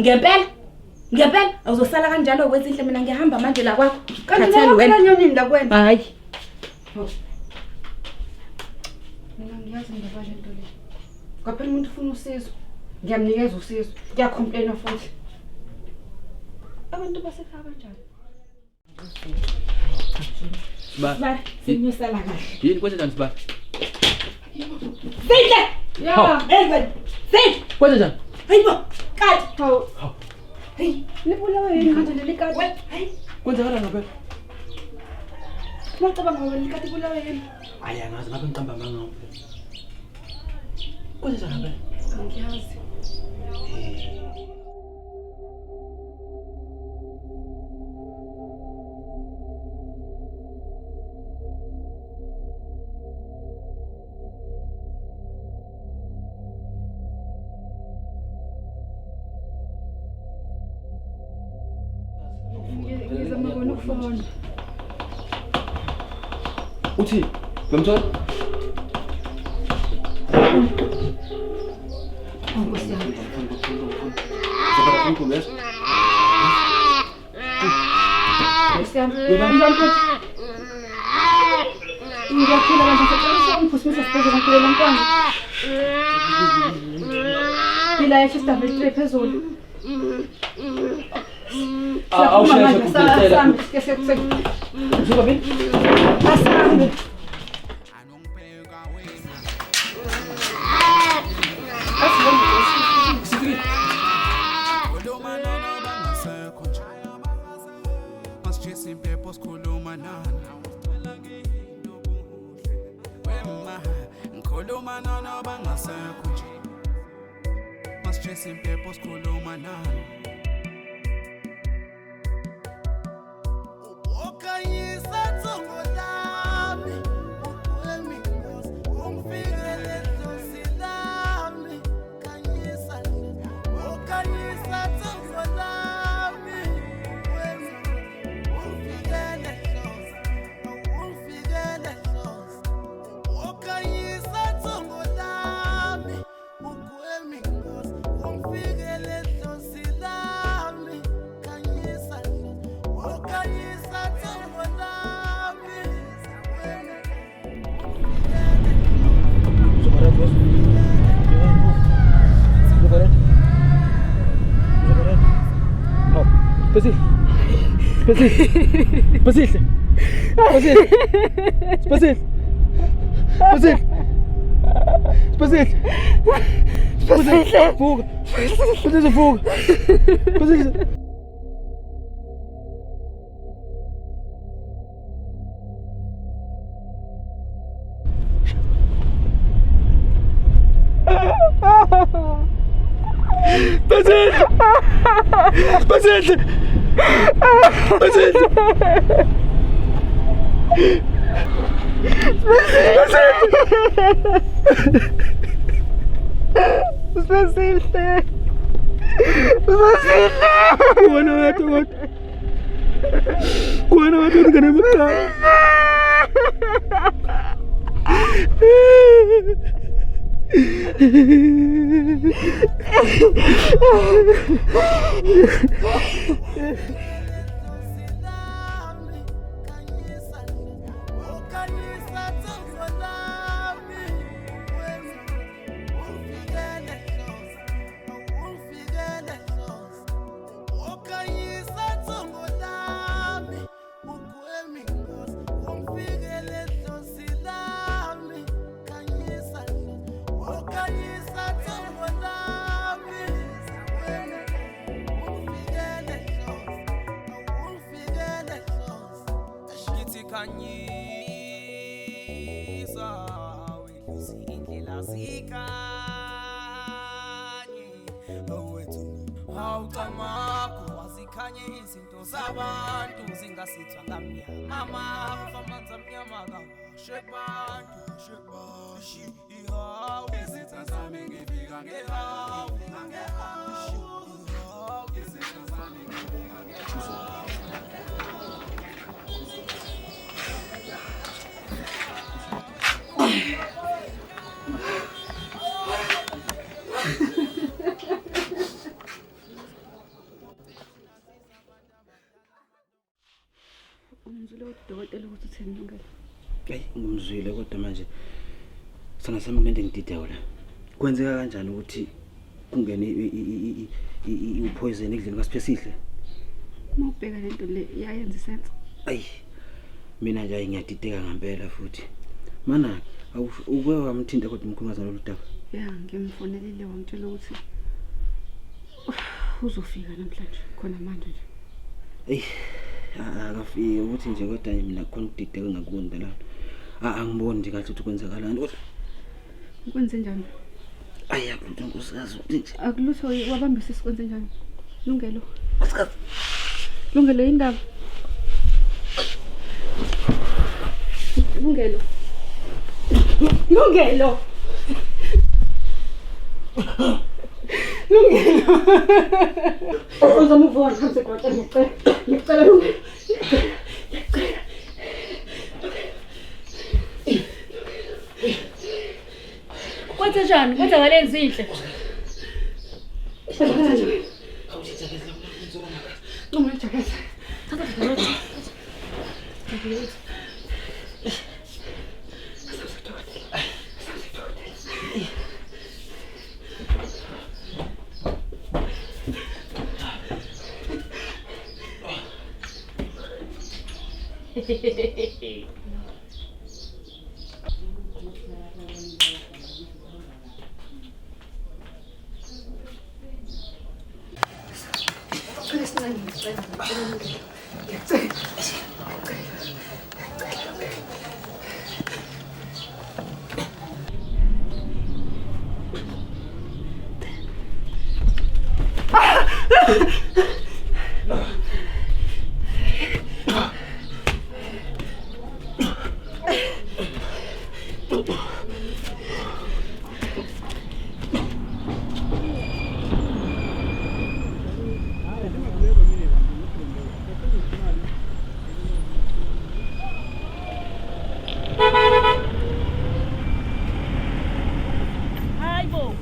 Ngempela awuzosala kanjalo kwezinhle mina ngiyahamba manje la kwakho. Kanti wena nyoni ndakwena. Hayi. Mina ngiyazi indaba lento le. Ngaphela umuntu ufuna usizo. Ngiyamnikeza usizo. Ngiyacomplaina futhi. Abantu basekhaya kanjani? Sibari. Sinyusela kahle. Yini kwenze njani Sibari? Zindle. Ezwe. Zindle. Kwenze njani? Hayibo. Kati. Hawu. Hey, nibulawe yini manje leli kati? Hayi. Kwenzakala ngabe? Ngicabanga ngoba leli kati ibulawe yini? Hayi angazi ngabe ngiqamba ngawo. Kwenze njani ngabe? Angiyazi. Ngizama kona ukufona. Uthi, bemthola? Ngosiyami. Zabara inkomes. Ngosiyami. Njani futhi? Ngiyaphila manje sekuqalisa umphusisa sibhedlela ngikulela mntwana. Phila eChesterfield 3 phezulu. Awusheshe kuphela. Usuka phi? Asambe. kuona watu wote, kuona watu wote kana mkaa. Khanyisa wedlusi indlela zikanye owethu awucamakho wazikhanye izinto zabantu zingasithwa ngamnyama amafu amanzi amnyama kawashe bantu shebashi ihawu izitha zami ngifika ngehawu izitha zami ngifika ngehawu. Umzulu udokotela ukuthi utheni ngale. Hey, ngumzwile kodwa manje sana sami kunento ngidideka la. Kwenzeka kanjani ukuthi kungene upoison ekudleni kaSiphesihle? Uma ubheka lento le iyayenza isense. Ayi. Mina nje ngiyadideka ngempela futhi. Mana uke wamthinta kodwa umkhungaza loludaba. Ya, ngimfonelile wangitshela ukuthi uzofika namhlanje khona manje nje. Ey, akafiki ukuthi nje kodwa mina khona ukudideka ngakundi la. Angiboni nje kahle ukuthi kwenzakalani kodwa. Ukwenze njani? Ayakutho nkosikazi ukuthi nje. Akulutho wabambisa isikwenze njani? Lungelo. Nkosikazi. Lungelo indaba. Lungelo. Lungelo. Lungelo. Uzomuvona hamse kodwa ngicela Lungelo. Kwenze njani? Kwenza ngale zinhle. Hayibo.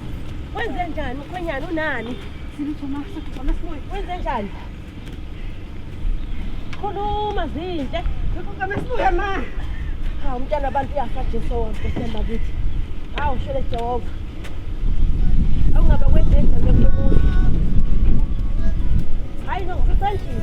Wenze njani ukhonyana unani? Wenze njani? Khuluma zinhle. Ukamesibuya ma. Hawu umntana abantu uyafa Jesu wasemba kithi. Hawu shele Jehova. Awungaba kwenze njani ngokumuntu? Hayi no, kusanjini.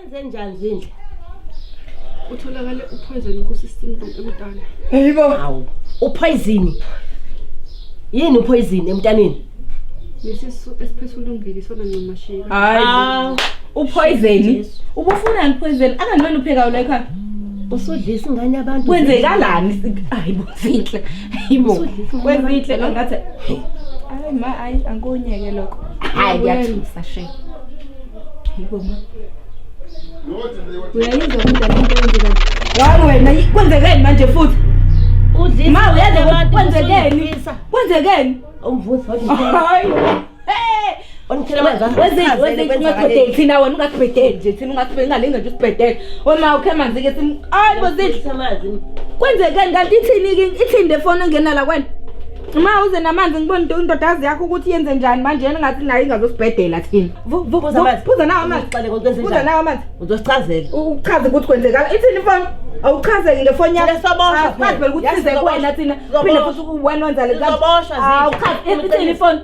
Wenze njani Zindle? Utholakale upoison ku-system emntwana. Hayibo. Hawu, upoison. Yini upoison emntaneni? Lesisu esiphethulungile sona nomashika. Hayi. Upoison. Ubufuna ngipoison akangibona upheka la ekhaya. Usodlisa ingane yabantu. Kwenzekalani? Hayibo Zinhle. Hayibo. Kwezinhle lo ngathi. Hayi ma hayi angonyeke lokho. Hayi ngiyathusa she. Hayibo ma. Uyayizwa umntana into yenzekani? Hayi wena kwenzekeni manje futhi? Udlisa. Ma uyazi kwenzekeni? Kwenzekeni? Umvuzo wathi. Hayi. Onithela manzi. Weze ungakhwedeli thina wena ungakhwedeli nje thina ungakhwedeli ngalinge nje usibhedele. Oma ukhe manzi ke sim. Hayi bozihle amanzi. Kwenzekeni kanti ithini le phone engena la kwena? Ma uze namanzi ngibona indodazi yakho ukuthi yenze njani manje yena ngathi nayo ingazosibhedela thina. Phuza nawo amanzi. Phuza nawo amanzi. Uzosichazela. Uchaze ukuthi kwenzekala. Ithini phone? Awuchaze ngefoni yakho. Lesobosha. Mazi phela ukuthi size kuwena thina. Phinde futhi wena wenza le kanti. Uzobosha Zindle. Awuchaze ithini phone?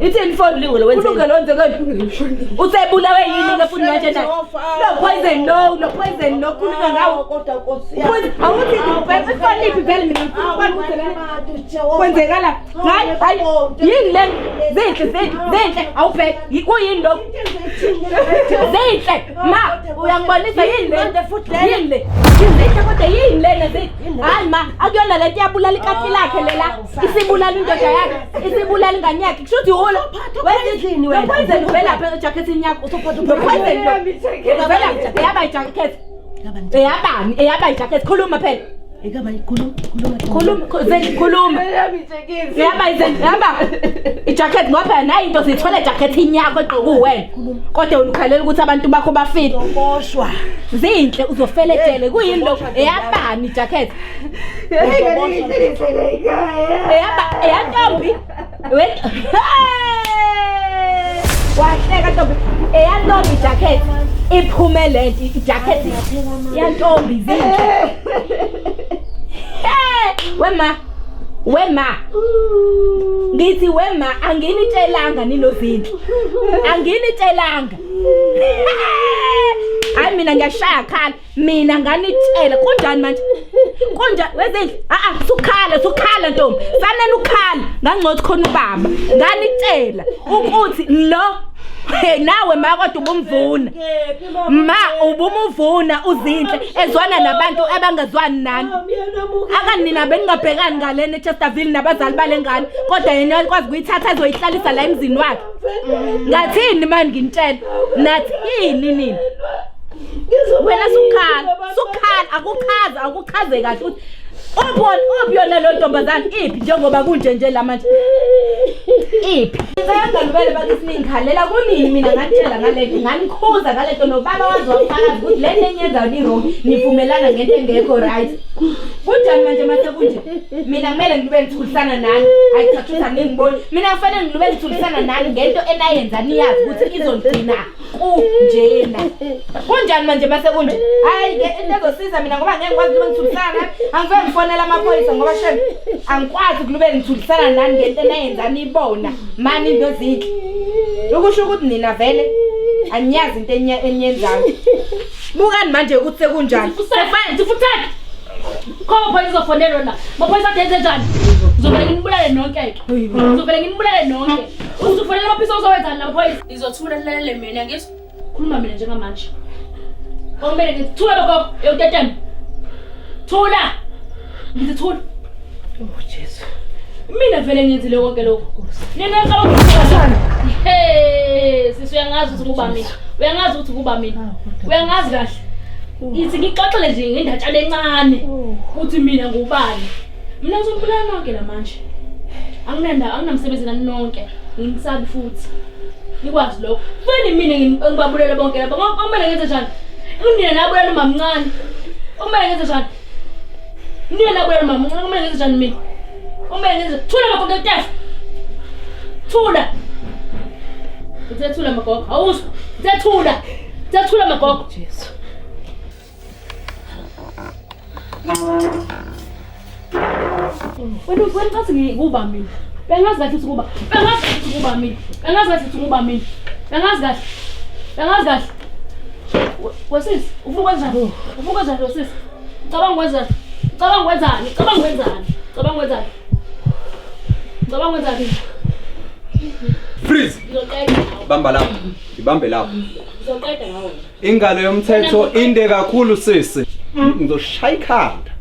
Ithini phone ulungile wenze. Ulungile wenzekani? Usebulawe yini ke futhi manje na? No poison no poison no khuluma ngawo kodwa Nkosi yami. Awuthi ngibheke ifoni vele mina ngifuna ukuthi lena. Kwenzekala. Hayi yini le? Zinhle awubheke kuyini lokho? Zinhle ma uyangibonisa yini le? Yini le? Zinhle kodwa yini lena Zinhle? Hayi ma akuyona lento yabulala ikati lakhe lela. Isibulala indoda yakhe. Isibulala ingane yakhe. Kushuthi ulo. Wenzeni wena? Poison vela phela jacket yakho usuphatha poison lo. Vela eyaba ijacket. Eyaba ijacket khuluma phela. Ekaba ikhuluma. Khuluma. Eyaba ijacket ngoba phela nayi into sithola ijacket inyako egqoku wena. Kodwa ukhalela ukuthi abantu bakho bafile. Uzoboshwa. Zinhle uzofelektele kuyini lokho? Eyabani ijacket? Eyantombi. Wahleka ntombi. Eyantombi ijacket. Iphume lento ijacket yantombi Zinhle. Wema. Ngithi wema anginitshelanga nino Zinhle. Anginitshelanga. Hayi mina ngiyashaya khala. Mina nganitshela kunjani manje? Kunjani wezinhle? Sukhala ntombi. Sanele ukhala. Ngangcothi khona ubaba. Nganitshela ukuthi lo nawe ma kodwa ubumvuna. Ma ubumuvuna uZinhle ezwana nabantu abangazwani nani. Akanina beningabhekani ngalena eChesterville nabazali balengane kodwa yena yakwazi ukuyithatha azoyihlalisa la emzini wakhe. Ngathini manje ngintshela? Nathini nini? Wena sukhala akuchaze kahle ukuthi ubona lo ntombazana iphi njengoba kunje la manje. Iphi? Ngiyangilubele bakithi ningikhalela kunini mina ngatshela ngalento nganikhuza ngalento nobaba waziwafakazi ukuthi le nto enyenzayo ni wrong nivumelana ngento engekho right. Kunjani manje mase kunje? Mina kumele ngibe ngithulisana nani? Ayithathutha ningiboni. Mina kufanele ngibe ngithulisana nani ngento enayenza niyazi ukuthi izongcina kunjena. Kunjani manje mase kunje? Hayi ke into ezosiza mina ngoba ngeke ngikwazi ukube ngithulisana. Angifike ngifonela amaphoyisa ngoba shem angikwazi ukube ngithulisana nani ngento enayenza nibona mani ndozinhle. Ukusho ukuthi nina vele aniyazi into enyenzayo. Bukani manje ukuthi sekunjani? Kusefana sifuthani. Khona phoyisa uzofonelwa la. Maphoyisa adenze njani? Uzovela nginibulale nonke ke. Uzovela nginibulale nonke. Uzofonela amaphoyisa uzowenzani la phoyisa? Izothula lelele mina ngithi khuluma mina njengamanje. Omele ngithula bakho yotetema. Thula. Ngithula. Oh Jesu. Mina vele ngiyenzile konke lokho. Nina ngicela ukukhuluma. Sisi uyangazi ukuthi kuba mina. Uyangazi ukuthi kuba mina. Uyangazi kahle. Ithi ngixoxele nje ngendatshana encane ukuthi mina ngubani. Mina ngizombulala nonke lamanje. Anginamsebenzi nani nonke. Ngimsabi futhi. Nikwazi lokho. Vele mina ngibabulele bonke lapha. Ngokumele ngenze njani? Unina nabulala umamncane. Kumele ngenze njani? Nina nabulala umamncane. Kumele ngenze njani mina? Kumele ngenze thula magogo etefu. Thula. Uthethula magogo. Awuzwa. Uthethula magogo. Jesu. Wena ngathi ngikuba mina. Bengazi kahle ukuthi kuba. Bengazi kahle ukuthi kuba mina. Bengazi kahle ukuthi kuba mina. Bengazi kahle. Wesisi, ufuna ukwenzani? Ufuna ukwenzani wesisi? Cabanga ukwenzani? Cabanga ukwenzani? Cabanga ukwenzani? Cabanga ukwenzani? Cabanga ukwenzani? Freeze. Bamba lapho. Ibambe lapho. Ngizoqeda ngawe. Ingalo yomthetho inde kakhulu sisi. Ngizoshaya ikhanda.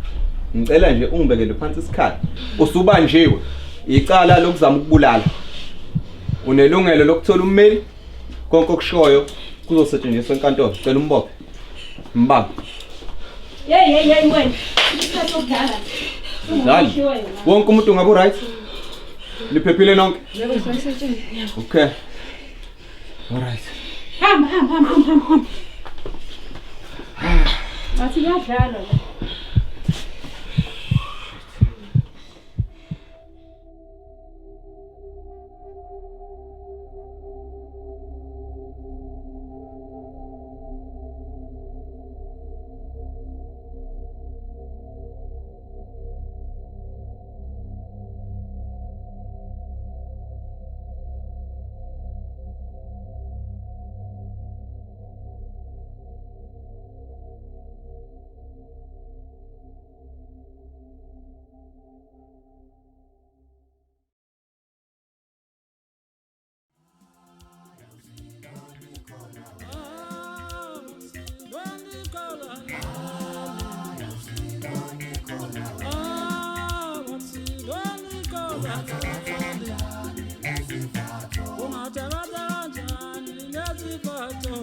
Ngicela nje ungibekele phansi isikhala. Usubanjiwe. Icala lokuzama ukubulala. Unelungelo lokuthola ummeli. Konke okushoyo kuzosetshenziswa enkantolo. Cela umbophe. Mbamba. Hey wena. Isikhathi okudlala. Dali. Wonke umuntu ungabe right? Liphephile nonke? Yebo sayisetshenziswa. Okay. All right. Hamba. Athi kuyadlala la. Ungathatha kanjani lezi foto?